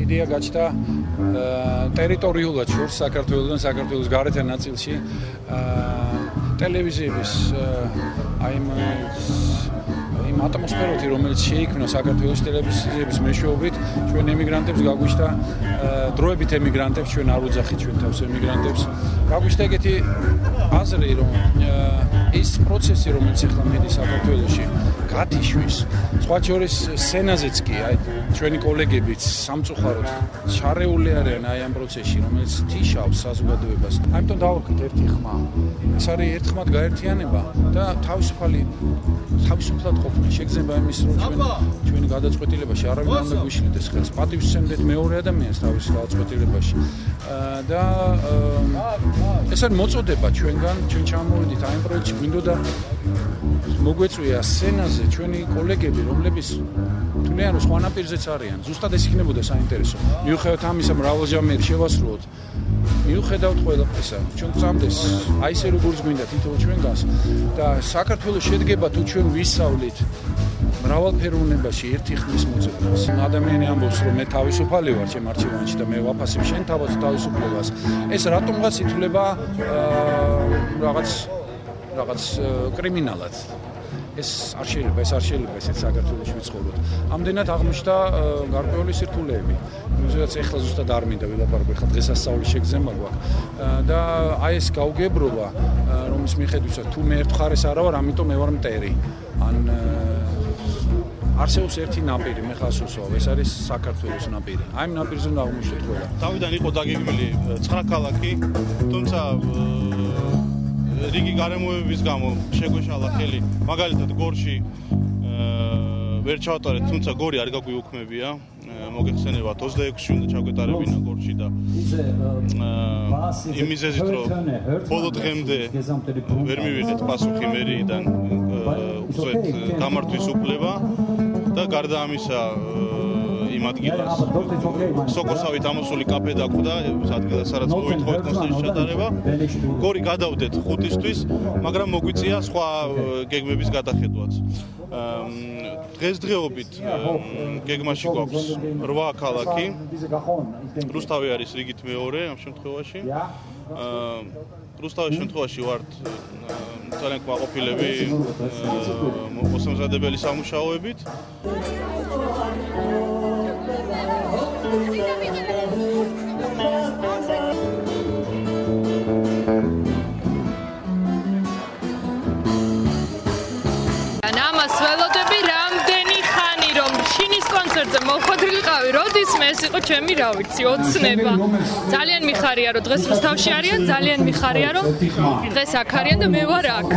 იდეა გაჩნდა ტერიტორიულად შორს საქართველოსთან საქართველოს გარეთ ნაწილში ტელევიზიების იმ ატმოსფეროთი, რომელიც შეიქმნა საქართველოს ტელევიზიების მეშვეობით, ჩვენ ემიგრანტებს გაგვიშთა დროებით ემიგრანტებს, ჩვენ არ უძახით ჩვენ თავს ემიგრანტებს. გაგვიშთა ეგეთი აზრი, რომ ის პროცესი, რომელიც ახლა მიდის საქართველოში, გათიშვის. სხვა შორის სცენაზეც კი, აი ჩვენი კოლეგებიც სამწუხაროდ ჩარეული არიან აი ამ პროცესში, რომელიც თიშავს საზოგადოებას. ამიტომ დავაკეთე ერთი ხმა. ეს არის ერთხმად გაერთიანება და თავისუფლად ყოფნა. შეგრძნება იმის, რომ ჩვენი გადაწყვეტილებაში არავინ არ მეგვიშლიდეს ხელს. პატივსცემდეთ მეორე ადამიანს თავის გადაწყვეტილებაში. და ეს არის მოწოდება ჩვენგან, ჩვენ ჩამოვიდით აი ამ პროექტში, მინდოდა მოგვეწვია სცენაზე ჩვენი კოლეგები, რომლებიც თვლიან, რომ სხვა ნაპირზეც არიან. ზუსტად ეს იქნებოდა საინტერესო. მიუხედავად ამისა, მრავალჟამიერი შევასრულოთ. მიუხედავად ყველაფრისა, ჩვენ გვწამდეს აი ესე როგორც გვინდა თითოეულ ჩვენგანს და საქართველოს შედგება თუ ჩვენ ვისწავლით მრავალფეროვნებაში ერთი ხმის მოძებნას. ადამიანი ამბობს, რომ მე თავისუფალი ვარ ჩემ არჩევანში და მე ვაფასებ შენ თავისუფლებას. ეს რატომღაც ითვლება რაღაც კრიმინალად. ეს არ შეიძლება ესეც საქართველოში ვიცხოვროთ. ამდენად აღმოჩნდა გარკვეული სირთულეები. როდესაც ეხლა ზუსტად არ მინდა ვილაპარაკო, ეხლა დღესასწაულის შეგრძნება გვაქვს. და აი ეს გაუგებრობა, რომის მიხედვითაც თუ მე ერთ მხარეს არა ვარ, ამიტომ მე ვარ მტერი. ან არსებობს ერთი ნაპირი, მე ხას უსვავ, ეს არის საქართველოს ნაპირი. აი ამ ნაპირზე უნდა აღმოჩნდეთ ყველა. თავიდან იყო დაგეგმილი 9 ქალაქი, თუმცა რიგი გარემოებების გამო შეგვეშალა ხელი. მაგალითად გორში ვერ ჩავატარეთ, თუმცა გორი არ გაგვიუქმებია. მოგეხსენებათ 26-ში უნდა ჩაგვეტარებინა გორში და იმ მიზეზით, რომ ბოლო დღემდე ვერ მივიღეთ პასუხი მერიიდან უწევთ გამართვის უფლება და გარდა ამისა იმ ადგილას სოკოსავით ამოსული კაფე დაგვდა, ადგილას სადაც მოითხოვეთ კონცერტის ჩატარება. გორი გადავდეთ 5-ისთვის, მაგრამ მოგვიწია სხვა გეგმების გადახედვაც. დღესდღეობით გეგმაში გვაქვს 8 ქალაქი. რუსთავი არის რიგით მეორე ამ შემთხვევაში. რუსთავის შემთხვევაში ვართ ძალიან კმაყოფილები მოსამზადებელი სამუშაოებით. ამას ველოდები რამდენი ხანი რომ შინის კონცერტზე მოხვედრილიყავი, როდის მე ეს იყო ჩემი რა ვიცი ოცნება. ძალიან მიხარია რომ დღეს რუსთავში არიან, ძალიან მიხარია რომ დღეს აქ არიან და მე ვარ აქ.